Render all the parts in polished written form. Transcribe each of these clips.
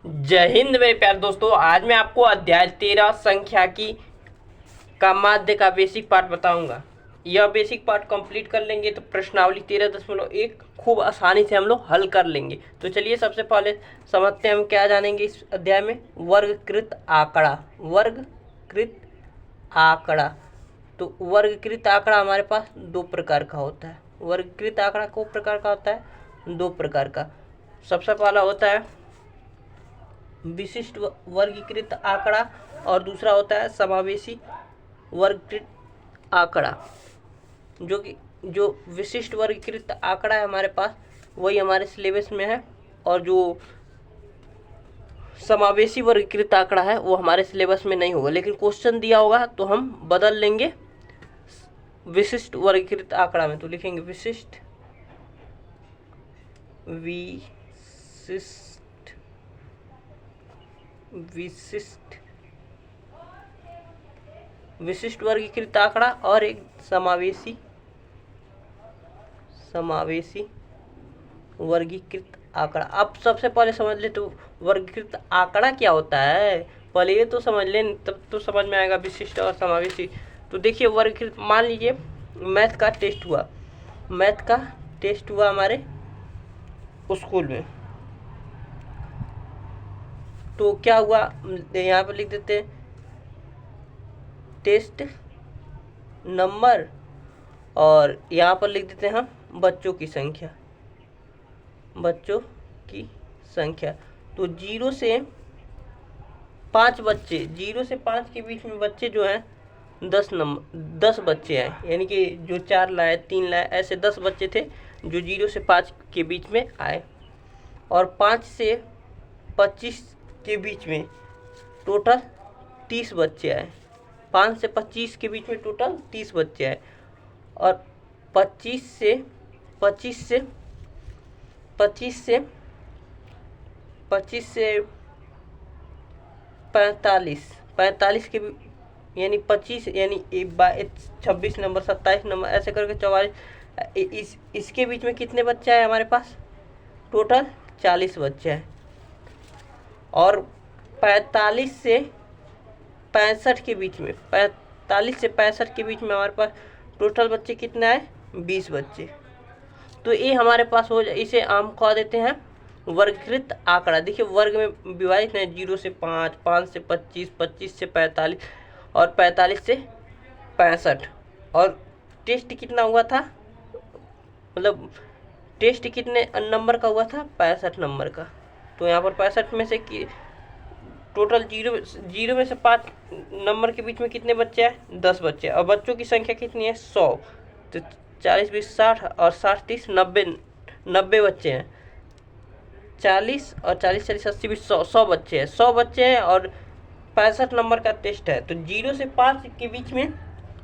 जय हिंद मेरे प्यारे दोस्तों। आज मैं आपको अध्याय 13 संख्या की का माध्य का बेसिक पार्ट बताऊंगा। यह बेसिक पार्ट कंप्लीट कर लेंगे तो प्रश्नावली 13.1 खूब आसानी से हम लोग हल कर लेंगे। तो चलिए सबसे पहले समझते हैं हम क्या जानेंगे इस अध्याय में। वर्गकृत आंकड़ा। वर्गकृत आंकड़ा। तो वर्गकृत आंकड़ा हमारे पास दो प्रकार का होता है। वर्गकृत आंकड़ा को प्रकार का होता है, दो प्रकार का। सबसे पहला होता है विशिष्ट वर्गीकृत आंकड़ा और दूसरा होता है समावेशी वर्गीकृत आंकड़ा। जो विशिष्ट वर्गीकृत आंकड़ा है हमारे पास वही हमारे सिलेबस में है, और जो समावेशी वर्गीकृत आंकड़ा है वो हमारे सिलेबस में नहीं होगा, लेकिन क्वेश्चन दिया होगा तो हम बदल लेंगे विशिष्ट वर्गीकृत आंकड़ा में। तो लिखेंगे विशिष्ट विशिष्ट वर्गीकृत आंकड़ा और एक समावेशी वर्गीकृत आंकड़ा। अब सबसे पहले समझ ले तो वर्गीकृत आंकड़ा क्या होता है, पहले ये तो समझ लें, तब तो समझ में आएगा विशिष्ट और समावेशी। तो देखिए वर्गीकृत, मान लीजिए मैथ का टेस्ट हुआ हमारे स्कूल में। तो क्या हुआ, यहाँ पर लिख देते हैं टेस्ट नंबर, और यहाँ पर लिख देते हैं हम बच्चों की संख्या। तो 0 से 5 बच्चे, 0 से 5 के बीच में बच्चे जो हैं 10 बच्चे हैं, यानी कि जो 4 लाए 3 लाए ऐसे 10 बच्चे थे जो 0 से 5 के बीच में आए। और 5 से 25 के बीच में टोटल 30 बच्चे आए। 5 से 25 के बीच में टोटल 30 बच्चे आए। और 25 से 45 के यानी 25 यानी 26 नंबर 27 नंबर ऐसे करके 44, इसके बीच में कितने बच्चे आए हमारे पास, टोटल 40 बच्चे हैं। और 45 से 65 के बीच में हमारे पास टोटल बच्चे कितने आए, 20 बच्चे। तो ये हमारे पास हो जाए, इसे हम कह देते हैं वर्गीकृत आंकड़ा। देखिए वर्ग में विभाजित है, 0 से 5, 5 से 25, 25 से 45 और 45 से 65। और टेस्ट कितना हुआ था, मतलब टेस्ट कितने नंबर का हुआ था, 65 नंबर का। तो यहाँ पर 65 में से टोटल 0 में से 5 नंबर के बीच में कितने बच्चे हैं, 10 बच्चे। और बच्चों की संख्या कितनी है, 100। तो 40 20 60 और 60 30 90 बच्चे हैं। 40 और 40 40 80 20 100 बच्चे हैं। 100 बच्चे हैं और 65 नंबर का टेस्ट है। तो 0 से 5 के बीच में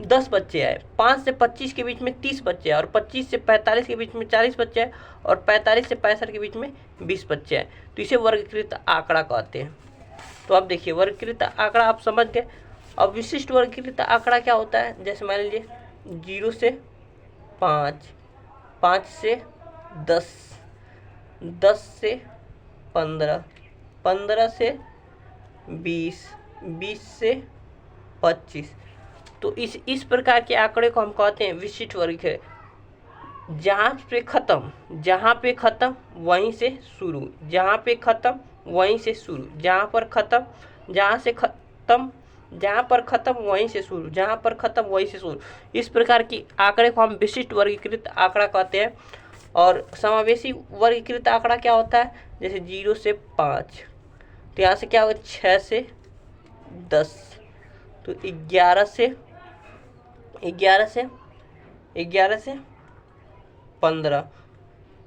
10 बच्चे आए, 5 से 25 के बीच में 30 बच्चे हैं, और 25 से 45 के बीच में 40 बच्चे हैं, और 45 से 65 के बीच में 20 बच्चे हैं। तो इसे वर्गीकृत आंकड़ा कहते हैं। तो अब देखिए वर्गीकृत आंकड़ा आप समझ गए। अब विशिष्ट वर्गीकृत आंकड़ा क्या होता है, जैसे मान लीजिए 0 से 5, 5 से 10, 10 से 15, 15 से 20, 20 से 25। तो इस प्रकार के आंकड़े को हम कहते हैं विशिष्ट वर्गीकृत। जहाँ पे ख़त्म वहीं से शुरू, जहाँ पर ख़त्म वहीं से शुरू। इस प्रकार की आंकड़े को हम विशिष्ट वर्गीकृत आंकड़ा कहते हैं। और समावेशी वर्गीकृत आंकड़ा क्या होता है, जैसे 0 से 5, तो यहाँ से क्या होगा, 6 से 10, तो 11 से 15,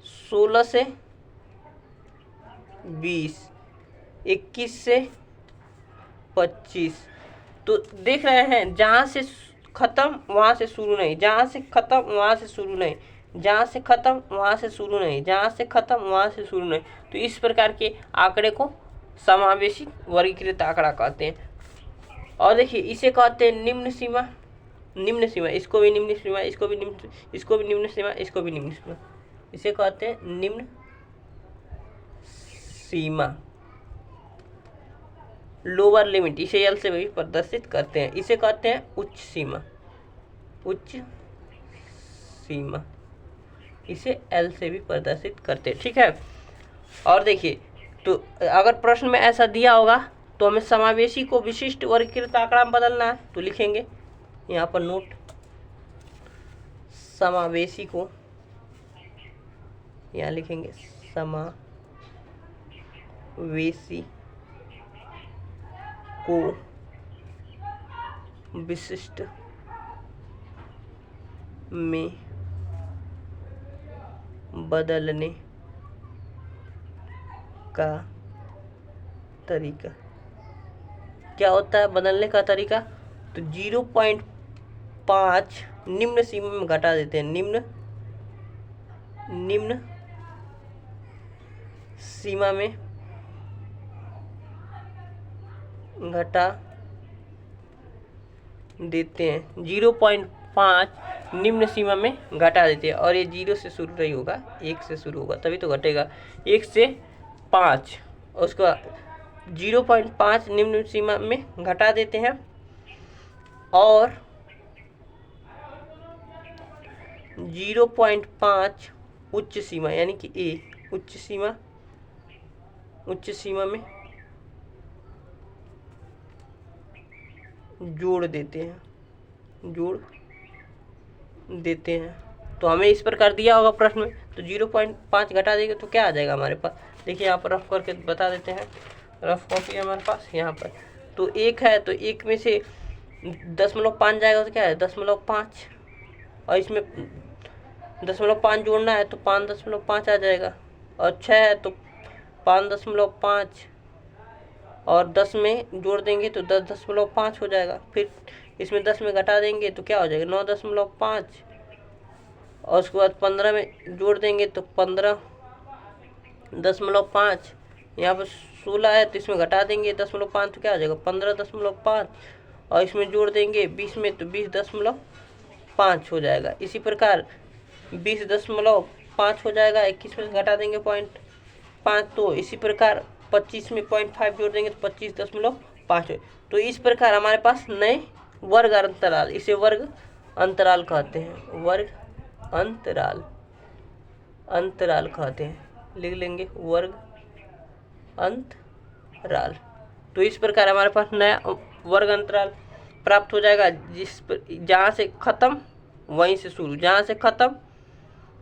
16 से 20, 21 से 25। तो देख रहे हैं, जहाँ से ख़त्म वहाँ से शुरू नहीं, जहाँ से ख़त्म वहाँ से शुरू नहीं, जहाँ से ख़त्म वहाँ से शुरू नहीं, जहाँ से ख़त्म वहाँ से शुरू नहीं। तो इस प्रकार के आंकड़े को समावेशी वर्गीकृत आंकड़ा कहते हैं। और देखिए इसे कहते हैं निम्न सीमा, इसको भी निम्न सीमा, इसको भी निम्न सीमा, इसको भी निम्न सीमा, इसे कहते हैं निम्न सीमा। लोअर लिमिट, इसे एल से भी प्रदर्शित करते हैं। इसे कहते हैं उच्च सीमा, उच्च सीमा, इसे एल से भी प्रदर्शित करते हैं। ठीक है। और देखिए, तो अगर प्रश्न में ऐसा दिया होगा तो हमें समावेशी को विशिष्ट वर्गीकृत आंकड़ा में बदलना है, तो लिखेंगे यहाँ पर नोट, समावेशी को यहाँ लिखेंगे समावेशी को विशिष्ट में बदलने का तरीका क्या होता है? बदलने का तरीका, तो 0.5 निम्न सीमा में घटा देते हैं, निम्न सीमा में घटा देते हैं, 0.5 निम्न सीमा में घटा देते हैं। और ये 0 से शुरू नहीं होगा, 1 से शुरू होगा, तभी तो घटेगा, 1 से 5, उसके बाद 0.5 निम्न सीमा में घटा देते हैं। और 0.5 उच्च सीमा, यानी कि ए, उच्च सीमा में जोड़ देते हैं, तो हमें इस प्रकार दिया होगा प्रश्न में, तो 0.5 घटा देंगे तो क्या आ जाएगा हमारे पास? देखिए यहाँ पर रफ करके बता देते हैं, रफ कॉपी है हमारे पास यहाँ पर। तो 1 है, तो 1 में से 0.5 जाएगा तो क्या है? 0.5, और इसमें 0.5 जोड़ना है तो 5.5 आ जाएगा। और 6 है तो 5.5, और 10 में जोड़ देंगे तो 10.5 हो जाएगा। फिर इसमें 10 में घटा देंगे तो क्या हो जाएगा? 9.5, और उसके बाद 15 में जोड़ देंगे तो 15.5। यहाँ पर 16 है तो इसमें घटा देंगे 0.5 तो क्या हो जाएगा? 15.5, और इसमें जोड़ देंगे 20 में तो 20.5 हो जाएगा। इसी प्रकार 20.5 हो जाएगा, 21 में घटा देंगे 0.5, तो इसी प्रकार 25 में 0.5 जोड़ देंगे तो 25.5। तो इस प्रकार हमारे पास नए वर्ग अंतराल, इसे वर्ग अंतराल कहते हैं, वर्ग अंतराल कहते हैं, लिख लेंगे वर्ग अंतराल। तो इस प्रकार हमारे पास नया वर्ग अंतराल प्राप्त हो जाएगा, जहाँ से खत्म वहीं से शुरू, जहाँ से खत्म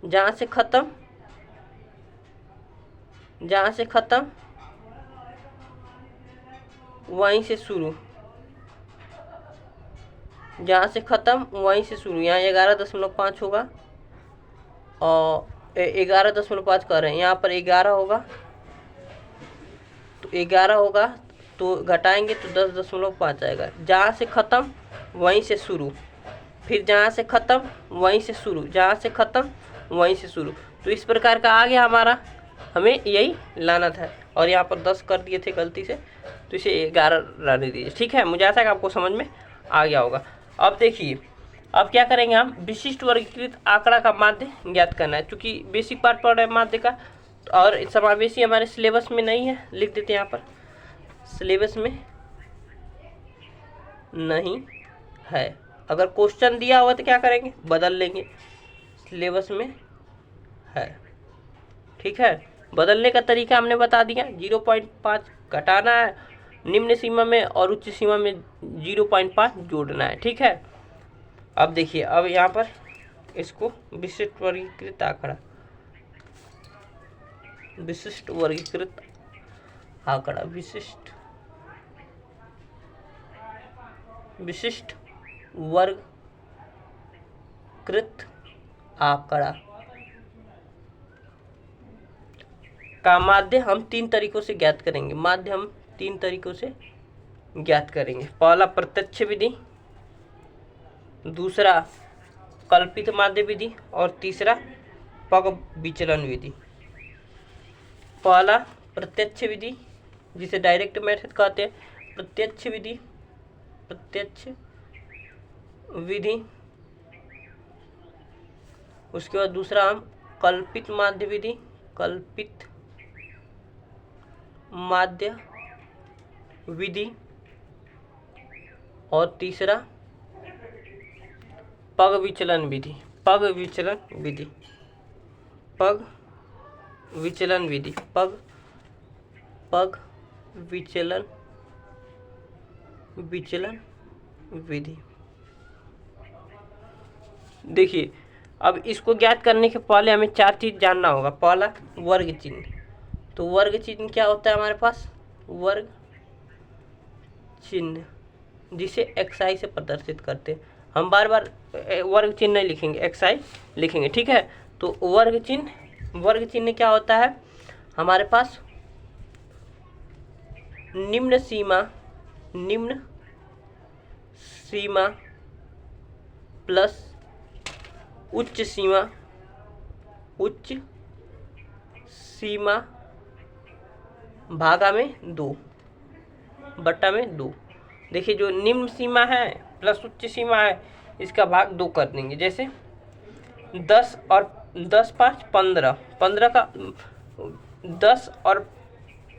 वहीं से शुरू, जहाँ से खत्म वहीं से शुरू। यहाँ 11.5 होगा, और 11.5 कर रहे हैं, यहाँ पर 11 होगा, तो 11 होगा तो घटाएंगे तो 10.5 आएगा। जहाँ से खत्म वहीं से शुरू, फिर जहाँ से खत्म वहीं से शुरू, जहाँ से खत्म वहीं से शुरू। तो इस प्रकार का आ गया हमारा, हमें यही लाना था। और यहाँ पर 10 कर दिए थे गलती से, तो इसे 11 लाने दीजिए। ठीक है, मुझे ऐसा कि आपको समझ में आ गया होगा। अब देखिए, अब क्या करेंगे हम? विशिष्ट वर्गीकृत आंकड़ा का माध्य ज्ञात करना है। चूँकि बेसिक पार्ट पढ़ रहे हैं माध्य का, और समावेशी हमारे सिलेबस में नहीं है, लिख देते हैं यहाँ पर, सिलेबस में नहीं है। अगर क्वेश्चन दिया हुआ तो क्या करेंगे? बदल लेंगे, सिलेबस में है। ठीक है, बदलने का तरीका हमने बता दिया, 0.5 घटाना है निम्न सीमा में, और उच्च सीमा में 0.5 जोड़ना है। ठीक है, अब देखिए, अब यहाँ पर इसको विशिष्ट वर्गीकृत आंकड़ा, विशिष्ट वर्गीकृत आंकड़ा, विशिष्ट वर्गीकृत आंकड़ा का माध्य हम 3 तरीकों से ज्ञात करेंगे। माध्य हम 3 तरीकों से ज्ञात करेंगे। पहला प्रत्यक्ष विधि, दूसरा कल्पित माध्य विधि, और तीसरा पग विचलन विधि। पहला प्रत्यक्ष विधि, जिसे डायरेक्ट मेथड कहते हैं, प्रत्यक्ष विधि। उसके बाद दूसरा हम कल्पित माध्य विधि, कल्पित माध्य विधि और तीसरा पग विचलन विधि। पग विचलन विधि, पग विचलन विधि, पग विचलन विधि। देखिए, अब इसको ज्ञात करने के पहले हमें 4 चीज जानना होगा। पहला, वर्ग चिन्ह। तो वर्ग चिन्ह क्या होता है हमारे पास? वर्ग चिन्ह जिसे xi से प्रदर्शित करते हैं। हम बार बार वर्ग चिन्ह नहीं लिखेंगे, xi लिखेंगे, ठीक है। तो वर्ग चिन्ह क्या होता है हमारे पास? निम्न सीमा प्लस उच्च सीमा भागा में 2 बट्टा में 2। देखिए, जो निम्न सीमा है प्लस उच्च सीमा है, इसका भाग 2 कर देंगे। जैसे 10 और 10 5 15, 15 का 10 और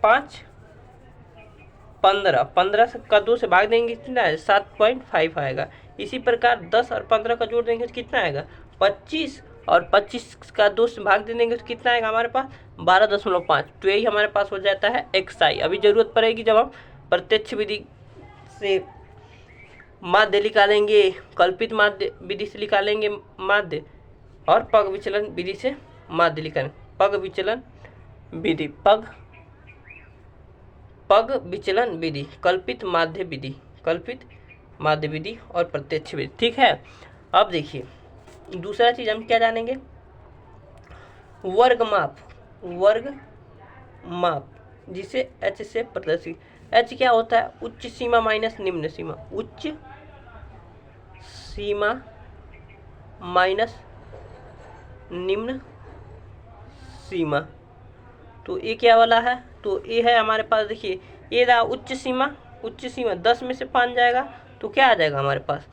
5 15, 15 का 2 से भाग देंगे, कितना है? 7.5 आएगा। इसी प्रकार 10 और 15 का जोड़ देंगे तो कितना आएगा? 25, और 25 का 2 से भाग दे देंगे तो कितना आएगा हमारे पास? 12.5। तो यही हमारे पास हो जाता है xi। अभी जरूरत पड़ेगी जब हम प्रत्यक्ष विधि से माध्य निकालेंगे, कल्पित माध्य विधि से निकालेंगे माध्य, और पग विचलन विधि से माध्य निकालेंगे। पग विचलन विधि, पग विचलन विधि, कल्पित माध्य विधि और प्रत्यक्ष विधि, ठीक है। अब देखिए, दूसरा चीज हम क्या जानेंगे? वर्ग माप जिसे h से प्रदर्शित। h क्या होता है? उच्च सीमा माइनस निम्न सीमा, उच्च सीमा माइनस निम्न सीमा। तो ये क्या वाला है? तो ये है हमारे पास, देखिए, ये रहा उच्च सीमा। 10 में से 5 जाएगा तो क्या आ जाएगा हमारे पास?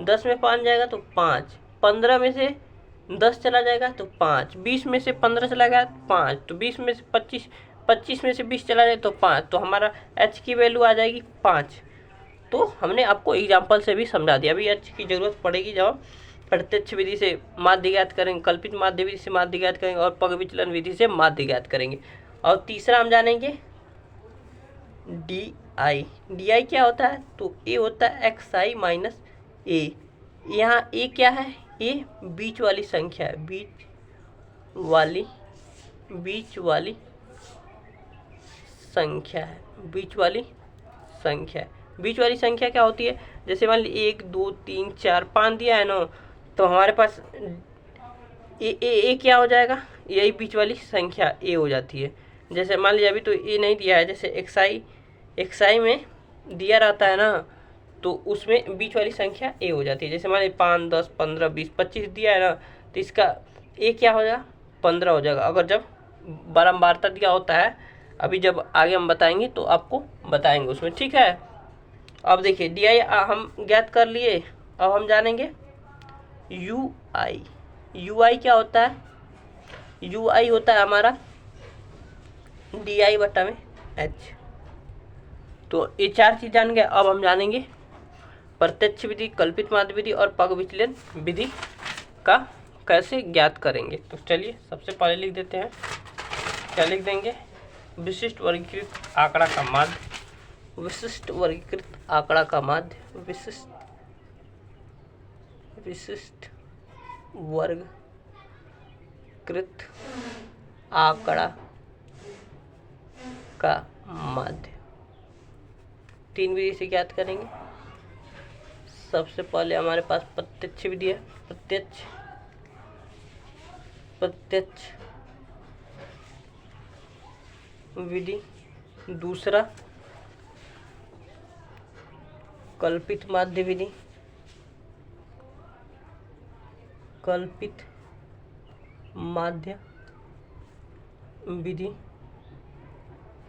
10 में 5 जाएगा तो 5, 15 में से 10 चला जाएगा तो 5, 20 में से 15 चला गया 5, तो 20 में से 25, 25 में से 20 चला जाए तो 5, तो हमारा h की वैल्यू आ जाएगी 5। तो हमने आपको एग्जाम्पल से भी समझा दिया। अभी h की जरूरत पड़ेगी जब हम प्रत्यक्ष विधि से माध्य ज्ञात करेंगे, कल्पित माध्य विधि से माध्य ज्ञात करेंगे और पग विचलन विधि से माध्य ज्ञात करेंगे। और तीसरा हम जानेंगे डी क्या होता है? तो ए होता है xi माइनस ए। यहाँ ए क्या है? ए बीच वाली संख्या है, बीच वाली संख्या है, बीच वाली संख्या क्या होती है? जैसे मान ली 1 2 3 4 5 दिया है ना, तो हमारे पास ए क्या हो जाएगा? यही बीच वाली संख्या ए हो जाती है। जैसे मान लीजिए अभी तो ए नहीं दिया है, जैसे xi में दिया रहता है ना, तो उसमें बीच वाली संख्या ए हो जाती है। जैसे मान लीजिए 5 10 15 20 25 दिया है ना, तो इसका ए क्या हो जाएगा? 15 हो जाएगा, अगर जब बारंबारता दिया होता है। अभी जब आगे हम बताएंगे तो आपको बताएंगे उसमें, ठीक है। अब देखिए, डी हम ज्ञात कर लिए। अब हम जानेंगे यूआई क्या होता है? यूआई होता है हमारा डी बटा में एच। तो ये 4 चीज जान गए। अब हम जानेंगे प्रत्यक्ष विधि, कल्पित माध्य विधि और पग विचलन विधि का कैसे ज्ञात करेंगे। तो चलिए सबसे पहले लिख देते हैं। क्या लिख देंगे? विशिष्ट वर्गीकृत आंकड़ा का माध्य, विशिष्ट वर्गीकृत आंकड़ा का माध्य, विशिष्ट वर्गीकृत आंकड़ा का माध्य 3 विधि से ज्ञात करेंगे। सबसे पहले हमारे पास प्रत्यक्ष विधि है, प्रत्यक्ष विधि। दूसरा कल्पित माध्य विधि, कल्पित माध्य विधि,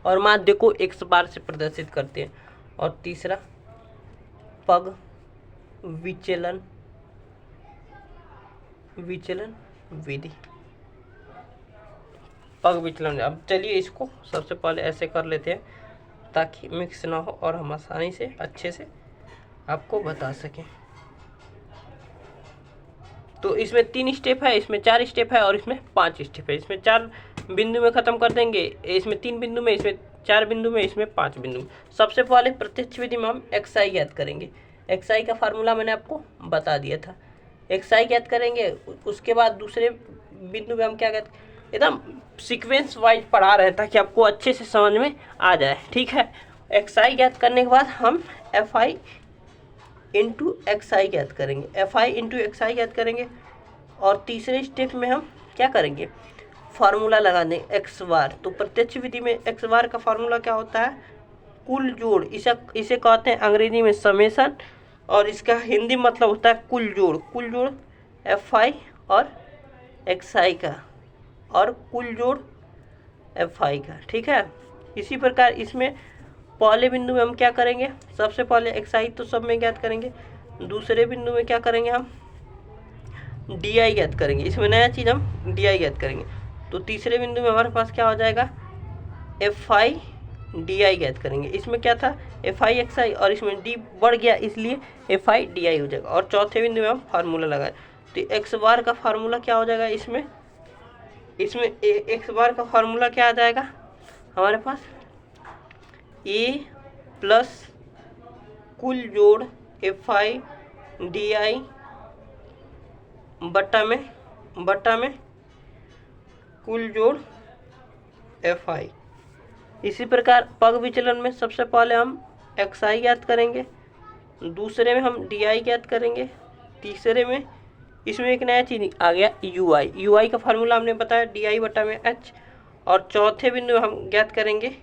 और माध्य को x बार से प्रदर्शित करते हैं। और तीसरा पग विचलन विधि, पग विचलन। अब चलिए इसको सबसे पहले ऐसे कर लेते हैं। ताकि मिक्स ना हो और हम आसानी से अच्छे से आपको बता सकें। तो इसमें 3 स्टेप है, इसमें 4 स्टेप है और इसमें 5 स्टेप है। इसमें 4 बिंदु में ख़त्म कर देंगे, इसमें 3 बिंदु में, इसमें 4 बिंदु में, इसमें 5 बिंदु में। सबसे पहले प्रत्यक्ष विधि में हम xi ज्ञात करेंगे। xi का फार्मूला मैंने आपको बता दिया था। xi ज्ञात करेंगे, उसके बाद दूसरे बिंदु में हम क्या ज्ञात, एकदम सीक्वेंस वाइज पढ़ा रहे हैं ताकि आपको अच्छे से समझ में आ जाए, ठीक है। xi ज्ञात करने के बाद हम fi इंटू xi ज्ञात करेंगे, fi इंटू xi ज्ञात करेंगे। और तीसरे स्टेप में हम क्या करेंगे, फार्मूला लगा देंगे एक्स बार। तो प्रत्यक्ष विधि में एक्स बार का फार्मूला क्या होता है, कुल जोड़। इसे कहते हैं अंग्रेजी में समेशन, और इसका हिंदी मतलब होता है कुल जोड़। कुल जोड़ fi और xi का, और कुल जोड़ fi का, ठीक है। इसी प्रकार इसमें पहले बिंदु में हम क्या करेंगे, सबसे पहले xi तो सब में ज्ञात करेंगे। दूसरे बिंदु में क्या करेंगे, हम di ज्ञात करेंगे। इसमें नया चीज़ हम di ज्ञात करेंगे। तो तीसरे बिंदु में हमारे पास क्या हो जाएगा, fi di ज्ञात करेंगे। इसमें क्या था, fi xi, और इसमें d बढ़ गया इसलिए fi di हो जाएगा। और चौथे बिंदु में हम फार्मूला लगाए। तो x बार का फार्मूला क्या हो जाएगा, इसमें x बार का फार्मूला क्या आ जाएगा हमारे पास, a प्लस कुल जोड़ fi di बट्टा में कुल जोड़ fi। इसी प्रकार पग विचलन में सबसे पहले हम xi ज्ञात करेंगे, दूसरे में हम di ज्ञात करेंगे, तीसरे में इसमें एक नया चीज आ गया ui का फार्मूला हमने बताया di बटा में h। और चौथे बिंदु में हम ज्ञात करेंगे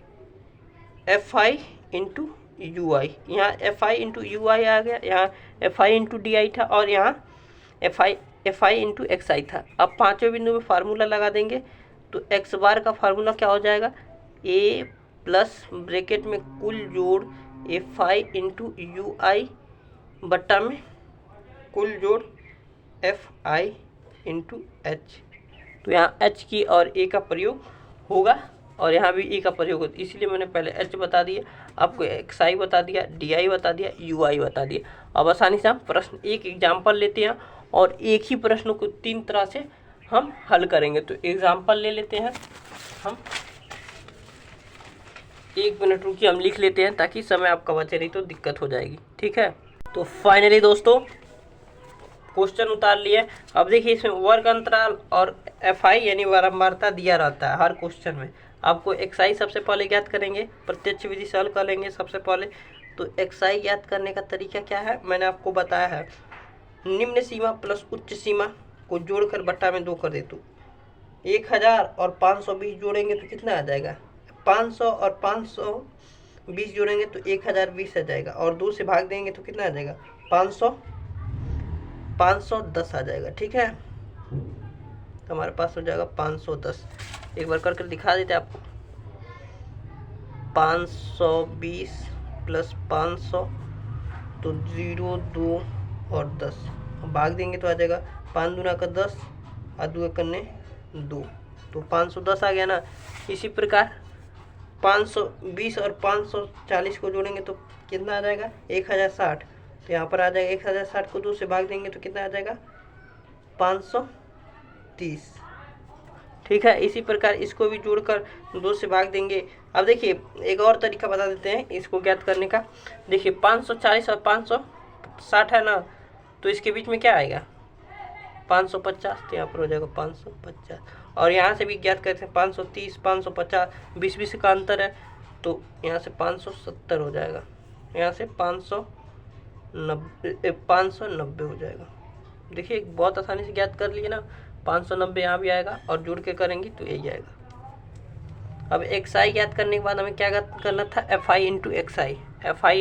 fi इंटू ui। यहाँ fi इंटू ui आ गया, यहाँ fi इंटू di था, और यहाँ fi इंटू xi था। अब पांचवें बिंदु में फार्मूला लगा देंगे। तो x बार का फार्मूला क्या हो जाएगा, a प्लस ब्रैकेट में कुल जोड़ fi इंटू ui बट्टा में कुल जोड़ fi इंटू h। तो यहाँ h की और a का प्रयोग होगा, और यहाँ भी e का प्रयोग होता है, इसलिए मैंने पहले h बता दिया, आपको xi बता दिया, di बता दिया, ui बता दिया। अब आसानी से हम प्रश्न एक एग्जाम्पल लेते हैं, और एक ही प्रश्न को 3 तरह से हम हल करेंगे। तो एग्जाम्पल ले लेते हैं हम, 1 मिनट रुकिए, हम लिख लेते हैं ताकि समय आपका बचे, नहीं तो दिक्कत हो जाएगी, ठीक है। तो फाइनली दोस्तों क्वेश्चन उतार लिए। अब देखिए इसमें वर्ग अंतराल और fi यानी बारंबारता दिया रहता है हर क्वेश्चन में। आपको xi सबसे पहले ज्ञात करेंगे, प्रत्यक्ष विधि से हल कर लेंगे सबसे पहले। तो xi ज्ञात करने का तरीका क्या है, मैंने आपको बताया है, निम्न सीमा प्लस उच्च सीमा को जोड़कर बट्टा में 2 कर दे। तो 1000 और 520 जोड़ेंगे तो कितना आ जाएगा, 500 और 520 जोड़ेंगे तो 1020 आ जाएगा, और 2 से भाग देंगे तो कितना आ जाएगा, 510 आ जाएगा, ठीक है। तो हमारे पास हो जाएगा 510। एक बार करके दिखा देते आपको, 520 प्लस 500 तो 0 2 और 10, भाग देंगे तो आ जाएगा 5 दूना का 10 और 2 करने 2, तो 510 आ गया ना। इसी प्रकार 520 और 540 को जोड़ेंगे तो कितना आ जाएगा, 1060। तो यहाँ पर आ जाएगा 1060 को 2 से भाग देंगे तो कितना आ जाएगा, 530, ठीक है। इसी प्रकार इसको भी जोड़कर 2 से भाग देंगे। अब देखिए एक और तरीका बता देते हैं इसको ज्ञात करने का। देखिए 540 और 560 है ना, तो इसके बीच में क्या आएगा, 550, तो यहाँ पर हो जाएगा 550। और यहाँ से भी ज्ञात करते हैं 530 550, 20 का अंतर है, तो यहाँ से 570 हो जाएगा, यहाँ से 590 हो जाएगा। देखिए बहुत आसानी से ज्ञात कर लिए ना, 590 यहाँ भी आएगा, और जोड़ के करेंगे तो यही आएगा। अब xi ज्ञात करने के बाद हमें क्या ज्ञात करना था, fi into xi, fi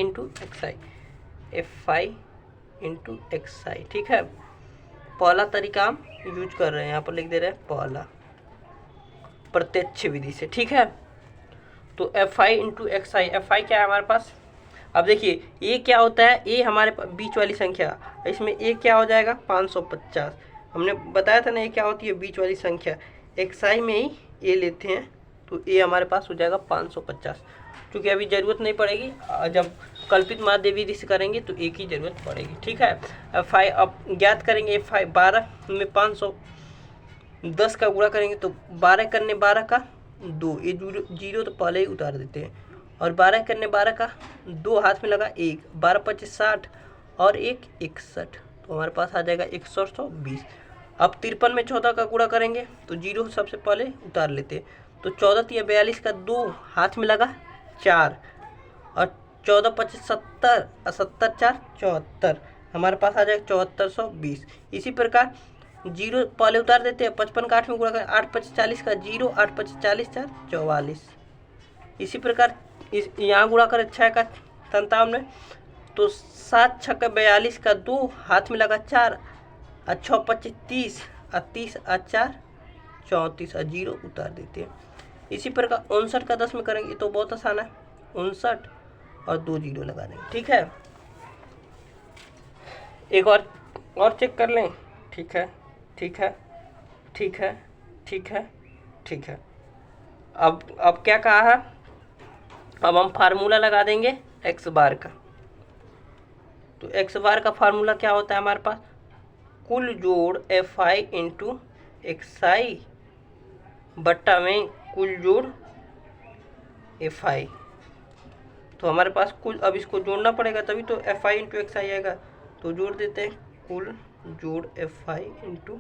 into xi, ठीक है। पहला तरीका हम यूज कर रहे हैं, यहाँ पर लिख दे रहे हैं पहला, प्रत्यक्ष विधि से, ठीक है। तो fi इंटू xi, fi क्या है हमारे पास, अब देखिए ये क्या होता है, ये हमारे बीच वाली संख्या, इसमें ये क्या हो जाएगा 550। हमने बताया था ना ये क्या होती है, बीच वाली संख्या। xi में ही ये लेते हैं तो ये हमारे पास हो जाएगा 550। क्योंकि अभी ज़रूरत नहीं पड़ेगी, जब कल्पित माध्य विधि से करेंगे तो एक ही ज़रूरत पड़ेगी। ठीक है, अब ज्ञात करेंगे 12 में 510 का गुणा करेंगे तो 12 करने 12 का 2, ये जीरो तो पहले ही उतार देते हैं, और 12 करने 12 का 2 हाथ में लगा 1, 12 25 60 और 1 61, तो हमारे पास आ जाएगा 120। अब 53 में 14 का गुणा करेंगे तो जीरो सबसे पहले उतार लेते हैं, तो 14 या 42 का 2 हाथ में लगा 4, और 14 25 70 और 70 4 74, हमारे पास आ जाएगा 7420। इसी प्रकार जीरो पहले उतार देते हैं, 55 का 8 में गुणा करें, 8 25 40 का 0, 8 25 40 4 44। इसी प्रकार इस यहाँ गुणा करें 6 का 57 में, तो 7 6 का 42 का 2 हाथ में लगा 4, और 6 25 30 और 30 और 4 34 और 0 उतार देते हैं। इसी प्रकार 59 का 10 में करेंगे तो बहुत आसान है, 59 और 2 जीरो लगा देंगे। ठीक है, एक और चेक कर लें। ठीक है, ठीक है, ठीक है, ठीक है, ठीक है। अब क्या कहा है, अब हम फार्मूला लगा देंगे एक्स बार का। तो एक्स बार का फार्मूला क्या होता है हमारे पास, कुल जोड़ एफ आई इंटू एक्स आई बट्टा में कुल जोड़ एफ आई। तो हमारे पास कुल, अब इसको जोड़ना पड़ेगा तभी तो एफ आई इंटू एक्स आई आएगा, तो जोड़ देते हैं कुल जोड़ एफ आई इंटू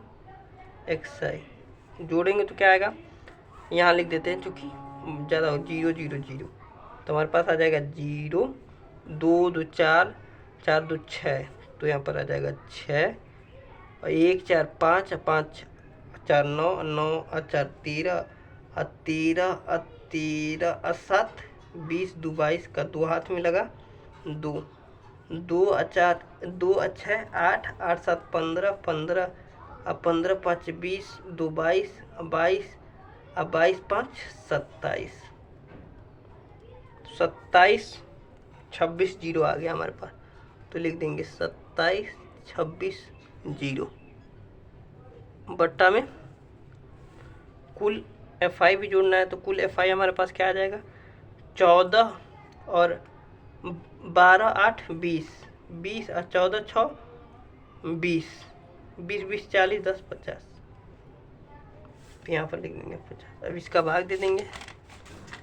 एक्स आई। जोड़ेंगे तो क्या आएगा, यहाँ लिख देते हैं क्योंकि ज़्यादा हो, 0 0 0, तो हमारे पास आ जाएगा 0 2 2 4 4 2 6, तो यहाँ पर आ जाएगा 6 और 1 4 5 5 4 9 9 और 4 13 और 13 और 13 और 7 20 2 22 का 2 हाथ में लगा 2 2 और 4 2 और 6 8 8 7 15 15 और 15 5 20 2 22 22 और 22 5 27 27 26 जीरो आ गया हमारे पास, तो लिख देंगे 27 26 जीरो बट्टा में कुल एफ आई भी जोड़ना है, तो कुल एफ आई हमारे पास क्या आ जाएगा, 14 और 12 8 20 20 और 14 6 20 20 20 40 10 50, यहाँ पर लिख देंगे 50। अब इसका भाग दे देंगे,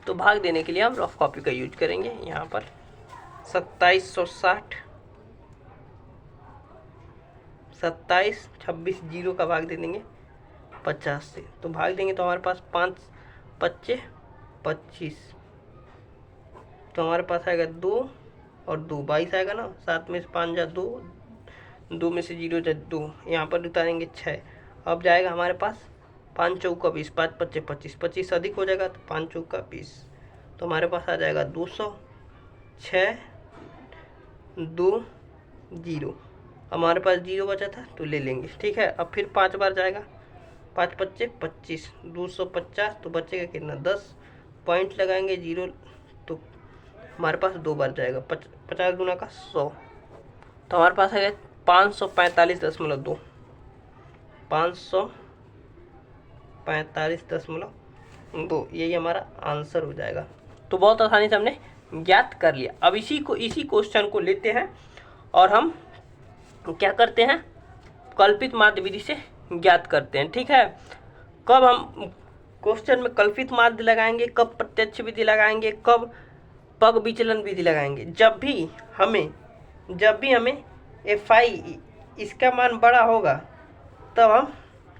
तो भाग देने के लिए हम रफ कॉपी का यूज करेंगे। यहाँ पर 2760 27 26 जीरो का भाग दे देंगे 50 से, तो भाग देंगे तो हमारे पास 5 25 25, तो हमारे पास आएगा 2 और 2 22 आएगा ना, 7 में से 5 जा 2, 2 में से 0 जा 2, यहाँ पर उतारेंगे 6। अब जाएगा हमारे पास 5 चौका 20 5 25 25 25 अधिक हो जाएगा तो 5 चौका 20, तो हमारे पास आ जाएगा 200 6 2 0, हमारे पास 0 बचा था तो ले लेंगे। ठीक है, अब फिर 5 बार जाएगा, 5 25 25 250, तो बचेगा कितना 10, पॉइंट लगाएंगे 0, तो हमारे पास 2 बार जाएगा, 50 गुना का 100, तो हमारे पास है 545.2 545.2, यही हमारा आंसर हो जाएगा। तो बहुत आसानी से हमने ज्ञात कर लिया। अब इसी क्वेश्चन को लेते हैं और हम क्या करते हैं, कल्पित माध्य विधि से ज्ञात करते हैं। ठीक है, कब हम क्वेश्चन में कल्पित माध्य लगाएंगे, कब प्रत्यक्ष विधि लगाएंगे, कब पग विचलन विधि लगाएंगे, जब भी हमें एफ आई इसका मान बड़ा होगा तब हम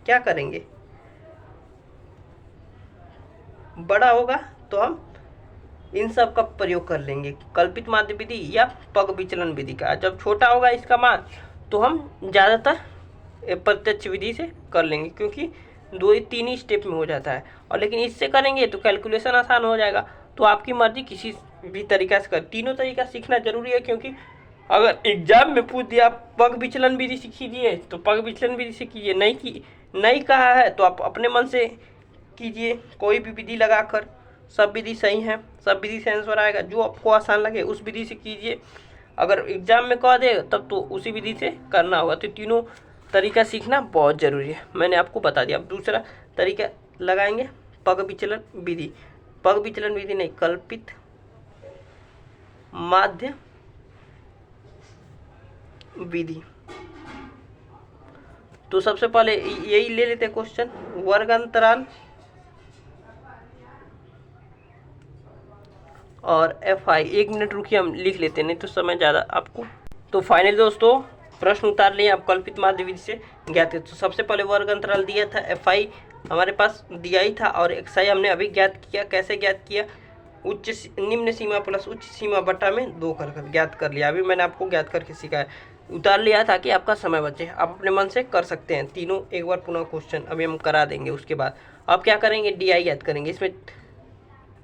क्या करेंगे, बड़ा होगा तो हम इन सब का प्रयोग कर लेंगे, कल्पित माध्य विधि या पग विचलन विधि का। जब छोटा होगा इसका मान तो हम ज़्यादातर प्रत्यक्ष विधि से कर लेंगे, क्योंकि 2-3 ही स्टेप में हो जाता है, और लेकिन इससे करेंगे तो कैलकुलेशन आसान हो जाएगा। तो आपकी मर्जी किसी भी तरीका से कर, तीनों तरीका सीखना जरूरी है, क्योंकि अगर एग्जाम में पूछ दिया पग विचलन विधि से कीजिए तो पग विचलन विधि से कीजिए, नहीं कहा है तो आप अपने मन से कीजिए, कोई भी विधि लगाकर, सब विधि सही है, सब विधि से आंसर आएगा, जो आपको आसान लगे उस विधि से कीजिए। अगर एग्जाम में कह दे तब तो उसी विधि से करना होगा। तो तीनों तरीका सीखना बहुत ज़रूरी है, मैंने आपको बता दिया। अब दूसरा तरीका लगाएंगे पग विचलन विधि, पग विचलन विधि नहीं, कल्पित माध्य विधि। तो सबसे पहले यही ले लेते हैं क्वेश्चन, वर्ग अंतराल और FI। 1 मिनट रुकिए, हम लिख लेते हैं, नहीं तो समय ज़्यादा आपको। तो फाइनल दोस्तों प्रश्न उतार लिए आप कल्पित माध्य विधि से ज्ञात। तो सबसे पहले वर्ग अंतराल दिया था, FI हमारे पास दिया ही था, और XI हमने अभी ज्ञात किया। कैसे ज्ञात किया? निम्न सीमा प्लस उच्च सीमा बटा में 2 कर ज्ञात कर लिया। अभी मैंने आपको ज्ञात करके सिखाया, उतार लिया ताकि आपका समय बचे। आप अपने मन से कर सकते हैं तीनों एक बार पुनः क्वेश्चन, अभी हम करा देंगे। उसके बाद अब क्या करेंगे? DI ज्ञात करेंगे। इसमें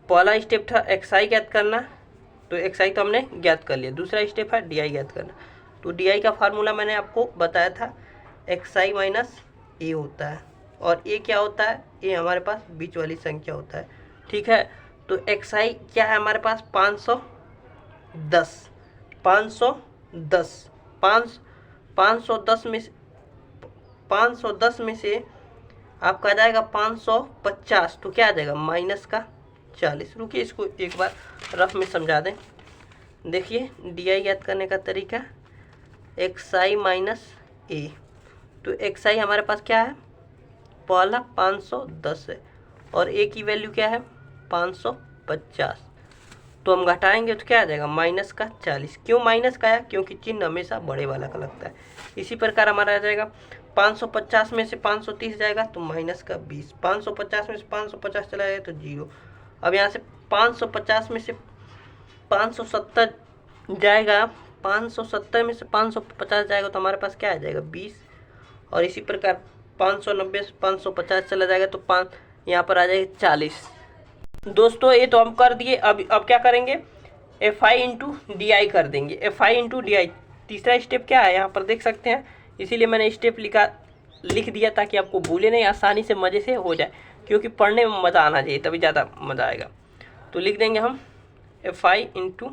पहला स्टेप था XI ज्ञात करना, तो XI तो हमने ज्ञात कर लिया। दूसरा स्टेप है DI ज्ञात करना। तो DI का फार्मूला मैंने आपको बताया था, XI माइनस A होता है, और A क्या होता है? A हमारे पास बीच वाली संख्या होता है, ठीक है। तो XI क्या है हमारे पास? 510 510 में से आपका आ जाएगा 550, तो क्या आ जाएगा? माइनस का 40। रुकिए, इसको एक बार रफ में समझा दें। देखिए DI ज्ञात करने का तरीका, XI माइनस A। तो XI हमारे पास क्या है? पहला 510 है, और A की वैल्यू क्या है? 550। तो हम घटाएंगे तो क्या आ जाएगा? माइनस का 40। क्यों माइनस का आया? क्योंकि चिन्ह हमेशा बड़े वाला का लगता है। इसी प्रकार हमारा आ जाएगा 550 में से 530 जाएगा तो माइनस का 20। 550 में से 550 चला जाएगा तो 0। अब यहाँ से 550 में से 570 जाएगा, 570 में से 550 जाएगा तो हमारे पास क्या आ जाएगा? 20। और इसी प्रकार 590 से 550 चला जाएगा तो यहाँ पर आ जाएगा 40। दोस्तों ये तो हम कर दिए। अब क्या करेंगे? FI इंटू DI कर देंगे। FI इंटू DI तीसरा स्टेप क्या है यहाँ पर देख सकते हैं, इसीलिए मैंने स्टेप लिख दिया ताकि आपको भूले नहीं, आसानी से मज़े से हो जाए, क्योंकि पढ़ने में मज़ा आना चाहिए, तभी ज़्यादा मज़ा आएगा। तो लिख देंगे हम FI इंटू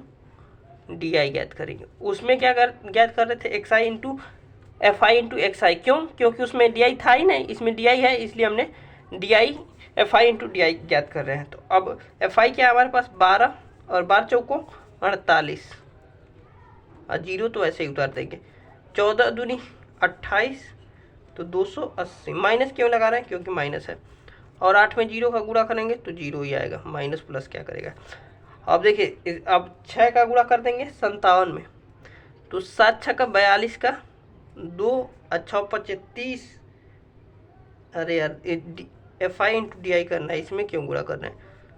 DI ज्ञात करेंगे। उसमें क्या ज्ञात कर रहे थे? XI into FI into XI। क्यों? क्योंकि उसमें DI था ही नहीं, इसमें DI है, इसलिए हमने FI इंटू DI ज्ञात कर रहे हैं। तो अब FI क्या है हमारे पास? 12, और 12 चौको 48, और 0 तो ऐसे ही उतार देंगे। 14 दूनी 28, तो 280। माइनस क्यों लगा रहे हैं? क्योंकि माइनस है। और 8 में 0 का गुणा करेंगे तो 0 ही आएगा, माइनस प्लस क्या करेगा। अब देखिए, अब 6 का गुणा कर देंगे 57 में, तो 7 6 का 42 का 2 अच्छा 30। अरे यार FI इंटू DI करना है, इसमें क्यों गुणा करना है?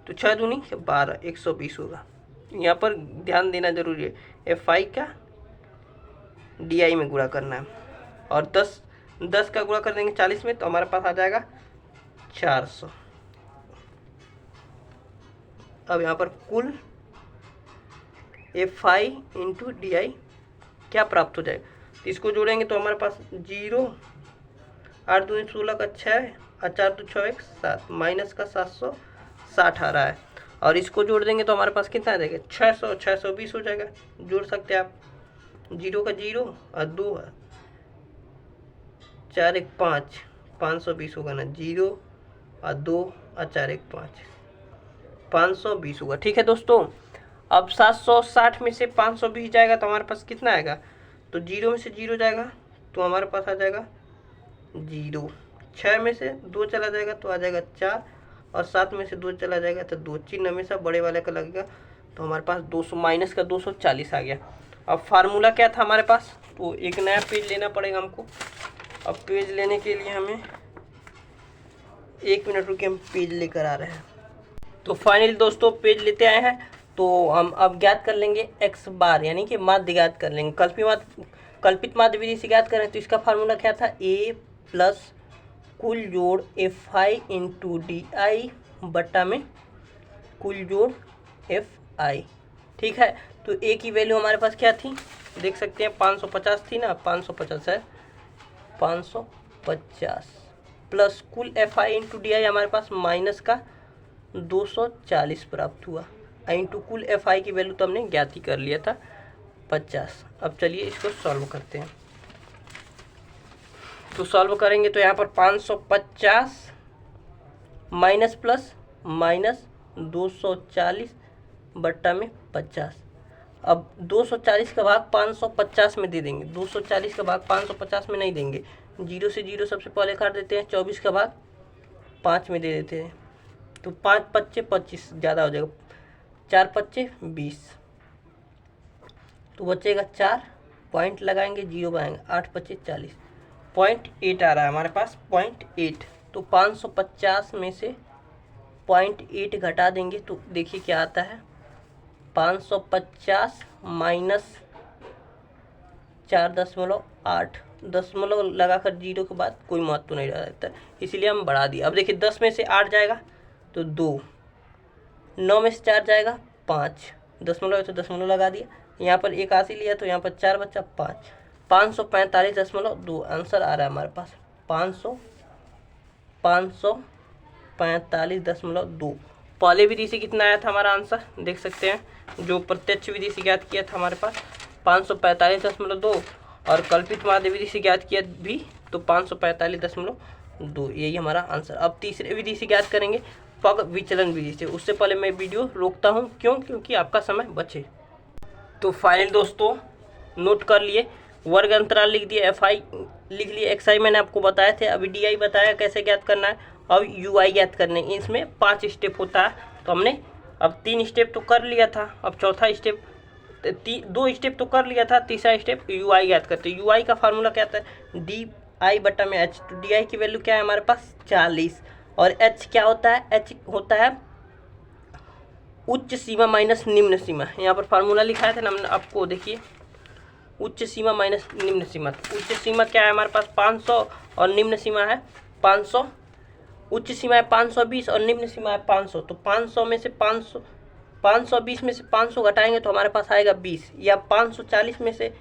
तो 6 दूनी 12, 120 होगा। यहाँ पर ध्यान देना जरूरी है, FI का DI में गुणा करना है। और 10 का गुणा कर देंगे 40 में, तो हमारे पास आ जाएगा 400। अब यहाँ पर कुल FI इंटू DI क्या प्राप्त हो जाएगा? तो इसको जोड़ेंगे तो हमारे पास 0, 8 दूनी 16 का 6, और 4 2 6 1 7, माइनस का 760 आ रहा है। और इसको जोड़ देंगे तो हमारे पास कितना आ जाएगा? 600, 620 हो जाएगा। जोड़ सकते हैं आप, 0 का 0 और 2 4 1 5, 520 होगा ना। 0 और 2 और 4 1 5, 520 होगा। ठीक है दोस्तों, अब 760 में से 520 जाएगा तो हमारे पास कितना आएगा? तो 0 में से 0 जाएगा तो हमारे पास आ जाएगा 0। 6 में से 2 चला जाएगा तो आ जाएगा 4, और 7 में से 2 चला जाएगा तो 2। चिन्ह हमेशा बड़े वाले का लगेगा, तो हमारे पास 200 माइनस का 240 आ गया। अब फार्मूला क्या था हमारे पास? तो एक नया पेज लेना पड़ेगा हमको। अब पेज लेने के लिए हमें 1 मिनट रुकिए, हम पेज लेकर आ रहे हैं। तो फाइनली दोस्तों पेज लेते आए हैं। तो हम अब ज्ञात कर लेंगे x बार, यानी कि माध्य ज्ञात कर लेंगे। कल्पित माध्य विधि से ज्ञात करें तो इसका फार्मूला क्या था? A प्लस कुल जोड़ FI इंटू DI बट्टा में कुल जोड़ FI। ठीक है, तो A की वैल्यू हमारे पास क्या थी देख सकते हैं, 550 थी ना, 550 है, 550 प्लस कुल FI इंटू DI हमारे पास माइनस का 240 प्राप्त हुआ, इंटू कुल FI की वैल्यू तो हमने ज्ञात ही कर लिया था 50। अब चलिए इसको सॉल्व करते हैं। तो सॉल्व करेंगे तो यहाँ पर 550 माइनस प्लस माइनस 240 बट्टा में 50। अब 240 का भाग 550 में दे देंगे, 240 का भाग 550 में नहीं देंगे, 0 से 0 सबसे पहले काट देते हैं, 24 का भाग 5 में दे देते हैं, तो 5 पच्चे 25 ज़्यादा हो जाएगा, 4 पच्चे 20, तो बचेगा 4, पॉइंट लगाएंगे, 0 बनाएंगे, 8 पच्चे 40, 0.8 आ रहा है हमारे पास, 0.8। तो 550 में से 0.8 घटा देंगे तो देखिए क्या आता है, 550 माइनस 4.8, दशमलव लगाकर 0 के बाद कोई महत्व नहीं रहता, इसलिए हम बढ़ा दिए। अब देखिए 10 में से 8 जाएगा तो 2, 9 में से 4 जाएगा 5, दशमलव है तो दशमलव लगा दिया, यहाँ पर 81 लिया तो यहाँ पर 4 बचा 5, 545.2 आंसर आ रहा है हमारे पास, 545.2। पहले विधि से कितना आया था हमारा आंसर देख सकते हैं, जो प्रत्यक्ष विधि से ज्ञात किया था हमारे पास 545.2, और कल्पित माध्य विधि से ज्ञात किया भी तो 545.2, यही हमारा आंसर। अब तीसरे विधि से ज्ञात करेंगे, पग विचलन विधि से। उससे पहले मैं वीडियो रोकता हूँ, क्योंकि आपका समय बचे। तो फाइनल दोस्तों नोट कर लिए, वर्ग अंतराल लिख दिए, एफ आई लिख लिए, एक्स आई मैंने आपको बताए थे, अभी डी आई बताया कैसे ज्ञात करना है, अब यू आई ज्ञात करने। इसमें 5 स्टेप होता है, तो हमने अब 3 स्टेप तो कर लिया था, अब चौथा स्टेप 2 स्टेप तो कर लिया था, तीसरा स्टेप यू आई ज्ञात करते। यू आई का फार्मूला क्या आता है, डी आई बटा में एच, तो डी आई की वैल्यू क्या है हमारे पास 40, और एच क्या होता है, एच होता है उच्च सीमा माइनस निम्न सीमा। यहाँ पर फार्मूला लिखा था ना हमने आपको, देखिए उच्च सीमा माइनस निम्न सीमा। उच्च सीमा क्या है हमारे पास 500 और निम्न सीमा है 500, उच्च सीमा है 520 और निम्न सीमा है 500। तो 500 में से 520 में से 500 घटाएंगे तो हमारे पास आएगा 20, या 540 में से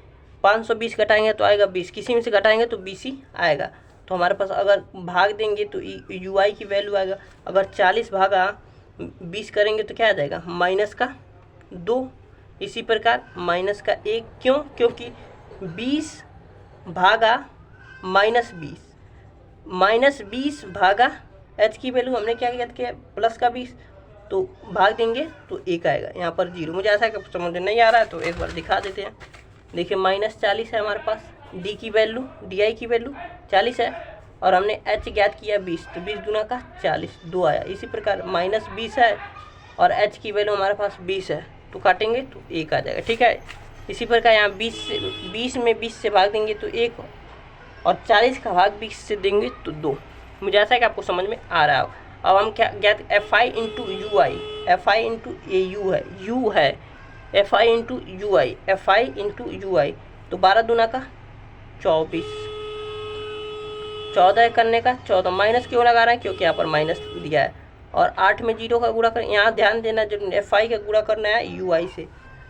520 घटाएंगे तो आएगा 20, किसी में से घटाएंगे तो 20 ही आएगा। तो हमारे पास अगर भाग देंगे तो यू आई की वैल्यू आएगा, अगर 40 भागा 20 करेंगे तो क्या आ जाएगा माइनस का 2, इसी प्रकार माइनस का 1, क्यों, क्योंकि 20 भागा -20 भागा एच की वैल्यू हमने क्या ज्ञात किया प्लस का 20, तो भाग देंगे तो 1 आएगा, यहाँ पर 0। मुझे ऐसा कि समझ नहीं आ रहा है तो एक बार दिखा देते हैं। देखिए -40 है हमारे पास, डी की वैल्यू, डी आई की वैल्यू 40 है, और हमने एच ज्ञात किया 20, तो 20 दूना का 40, 2 आया। इसी प्रकार -20 है और एच की वैल्यू हमारे पास 20 है, तो काटेंगे तो 1 आ जाएगा, ठीक है। इसी प्रकार यहाँ 20 में 20 से भाग देंगे तो 1, और 40 का भाग 20 से देंगे तो 2। मुझे ऐसा है कि आपको समझ में आ रहा हो। अब हम क्या ज्ञात, F I into U I, F I into A U है, यू है F I into U I, F I into U I, तो 12 दूना का 24, 14 करने का 14, माइनस क्यों लगा रहे हैं क्योंकि यहाँ पर माइनस दिया है, और 8 में 0 का गुणा कर, यहाँ ध्यान देना जो एफ आई का गुणा करना है यू आई से,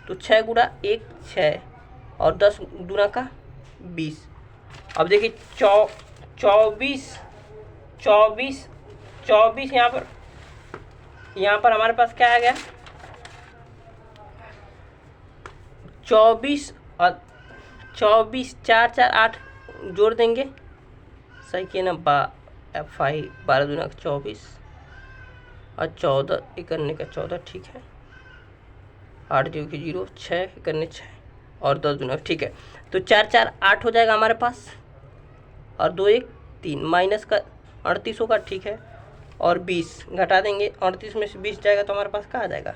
तो 6 गुणा 1 6, और 10 दूना का 20। अब देखिए 24 यहाँ पर हमारे पास क्या आ गया 24 और 24 4 4 8 जोड़ देंगे, सही किया ना, एफ आई 12 दूना का 24 और 14 करने का 14, ठीक है, 8 जो कि 0, 6 करने 6 और 10 दूना, ठीक है। तो 4 4 8 हो जाएगा हमारे पास, और 2 1 3, माइनस का 38 होगा, ठीक है, और 20 घटा देंगे, 38 में से 20 जाएगा तो हमारे पास क्या आ जाएगा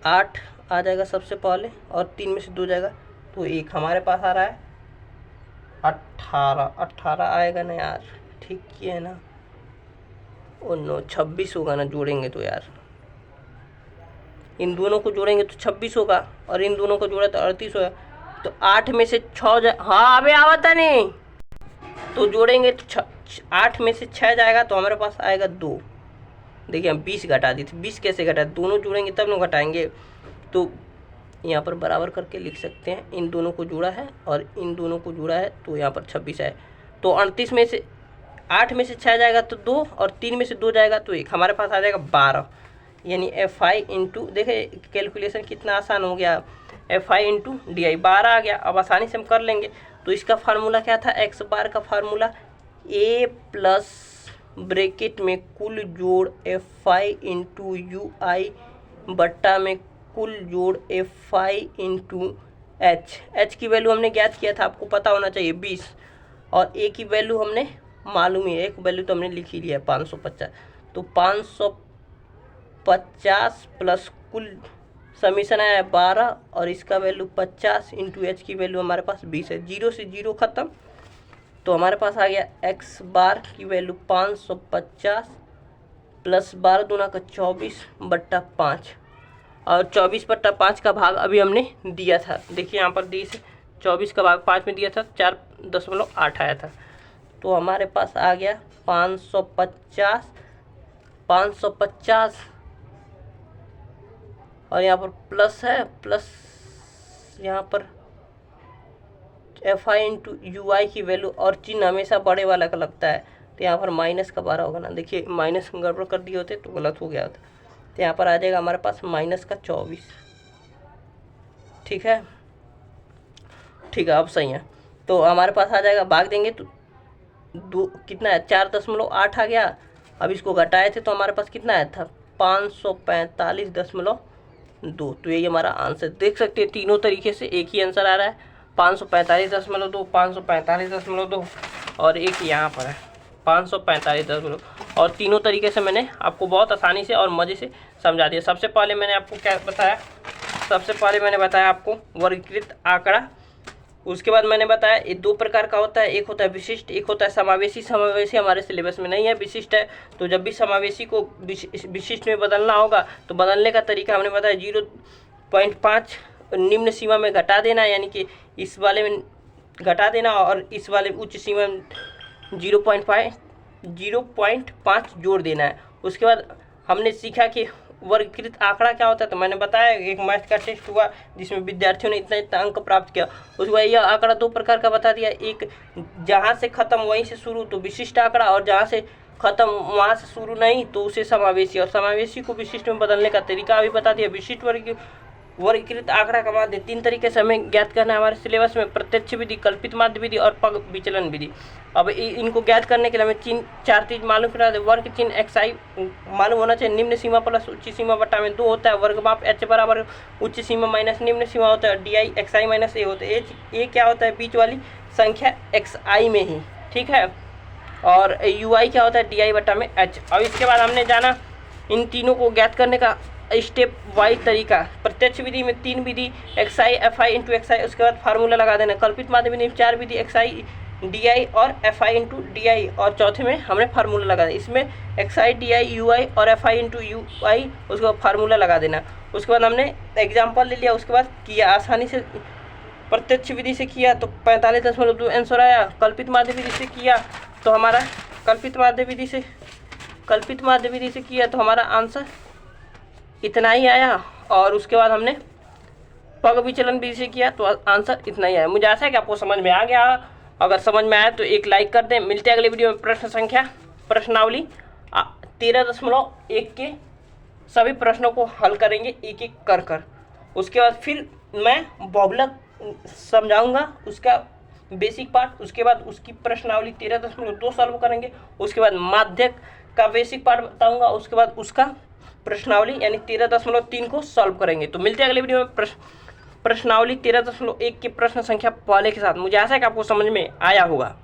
8 आ जाएगा सबसे पहले, और 3 में से 2 जाएगा तो 1 हमारे पास आ रहा है 18 आएगा ना यार, ठीक किया है ना, ओ नो 26 होगा ना, जोड़ेंगे तो यार, इन दोनों को जोड़ेंगे तो 26 होगा, और इन दोनों को जोड़ा तो 38 होगा, तो 8 में से 6 हाँ अबे आवता नहीं, तो जोड़ेंगे तो 8 में से 6 जाएगा तो हमारे पास आएगा 2। देखिए हम 20 घटा दी थी, 20 कैसे घटा, दोनों जोड़ेंगे तब ना घटाएंगे, तो यहाँ पर बराबर करके लिख सकते हैं, इन दोनों को जोड़ा है और इन दोनों को जोड़ा है तो यहाँ पर 26 है, तो 38 में से 8 में से 6 जाएगा तो 2, और 3 में से 2 जाएगा तो 1, हमारे पास आ जाएगा 12, यानी एफ आई इंटू, देखे कैलकुलेशन कितना आसान हो गया, F I into D I 12 आ गया। अब आसानी से हम कर लेंगे, तो इसका फार्मूला क्या था, एक्स बार का फार्मूला ए प्लस ब्रैकेट में कुल जोड़ एफ आई इंटू यू आई बट्टा में कुल जोड़ FI इंटू H की वैल्यू हमने ज्ञात किया था, आपको पता होना चाहिए 20, और A की वैल्यू हमने मालूम है, एक वैल्यू तो हमने लिख ही लिया 550। तो 550 प्लस कुल समीशन आया 12 और इसका वैल्यू 50 इंटू H की वैल्यू हमारे पास 20 है। 0 से 0 खत्म, तो हमारे पास आ गया x बार की वैल्यू 550 प्लस 12 दूना का 24/5, और 24/5 का भाग अभी हमने दिया था। देखिए यहाँ पर 24 का भाग 5 में दिया था, 4.8 आया था। तो हमारे पास आ गया 550 और यहाँ पर प्लस है, प्लस यहाँ पर FI इंटू UI की वैल्यू, और चिन्ह हमेशा बड़े वाला का लगता है, तो यहाँ पर माइनस का 12 होगा ना। देखिए माइनस गड़बड़ कर दिए होते तो गलत हो गया होता, तो यहाँ पर आ जाएगा हमारे पास माइनस का 24। ठीक है, अब सही है। तो हमारे पास आ जाएगा, भाग देंगे तो दो कितना है, 4.8 आ गया। अब इसको घटाए थे तो हमारे पास कितना आया था, 545.2। तो यही हमारा आंसर, देख सकते हैं तीनों तरीके से एक ही आंसर आ रहा है, 545.2, 545.2 और एक यहाँ पर है 545.2, और तीनों तरीके से मैंने आपको बहुत आसानी से और मज़े से समझा दिया। सबसे पहले मैंने आपको क्या बताया, आपको वर्गीकृत आंकड़ा। उसके बाद मैंने बताया ये दो प्रकार का होता है, एक होता है विशिष्ट, एक होता है समावेशी। समावेशी हमारे सिलेबस में नहीं है, विशिष्ट है। तो जब भी समावेशी को विशिष्ट में बदलना होगा तो बदलने का तरीका हमने बताया 0.5 निम्न सीमा में घटा देना, यानी कि इस वाले में घटा देना और इस वाले उच्च सीमा में 0.5 जोड़ देना है। उसके बाद हमने सीखा कि वर्गीकृत आंकड़ा क्या होता है, तो मैंने बताया एक मैथ का टेस्ट हुआ जिसमें विद्यार्थियों ने इतना अंक प्राप्त किया। उसके बाद यह आंकड़ा दो प्रकार का बता दिया, एक जहाँ से खत्म वहीं से शुरू तो विशिष्ट आंकड़ा, और जहाँ से खत्म वहाँ से शुरू नहीं तो उसे समावेशी, और समावेशी को विशिष्ट में बदलने का तरीका भी बता दिया। विशिष्ट वर्गीकृत आंकड़ा का माध्य 3 तरीके से हमें ज्ञात करना है हमारे सिलेबस में, प्रत्यक्ष विधि, कल्पित माध्य विधि और पग विचलन विधि। अब इनको ज्ञात करने के लिए हमें 4 चीज मालूम करा दे। वर्ग चिन्ह XI मालूम होना चाहिए, निम्न सीमा प्लस उच्च सीमा बटा में 2 होता है। वर्ग माप H बराबर उच्च सीमा माइनस निम्न सीमा होता है, DI XI माइनस A होता है। A क्या होता है, बीच वाली संख्या XI में ही, ठीक है। और UI क्या होता है, DI बटा में H। अब इसके बाद हमने जाना इन तीनों को ज्ञात करने का स्टेप वाइज तरीका। प्रत्यक्ष विधि में 3 विधि, XI FI इंटू XI, उसके बाद फार्मूला लगा देना। कल्पित माध्य विधि में 4 विधि, XI DI और FI इंटू DI, और चौथे में हमने फार्मूला लगा देना। इसमें XI DI UI और FI इंटू UI, उसके बाद फार्मूला लगा देना। उसके बाद हमने एग्जाम्पल ले लिया, उसके बाद किया आसानी से। प्रत्यक्ष विधि से किया तो 45.2 आंसर आया। कल्पित माध्य विधि से किया तो हमारा कल्पित माध्य विधि से किया तो हमारा आंसर इतना ही आया। और उसके बाद हमने पग विचलन विधि से किया तो आंसर इतना ही आया। मुझे आशा है कि आपको समझ में आ गया। अगर समझ में आया तो एक लाइक कर दें। मिलते हैं अगले वीडियो में। प्रश्नावली 13.1 के सभी प्रश्नों को हल करेंगे एक एक कर। उसके बाद फिर मैं बहुलक समझाऊंगा, उसका बेसिक पार्ट। उसके बाद उसकी प्रश्नावली 13.2 सॉल्व करेंगे। उसके बाद माध्यक का बेसिक पार्ट बताऊंगा। उसके बाद उसका प्रश्नावली यानी 13.3 को सॉल्व करेंगे। तो मिलते हैं अगले वीडियो में प्रश्नावली 13.1 की प्रश्न संख्या पहले के साथ। मुझे आशा है कि आपको समझ में आया होगा।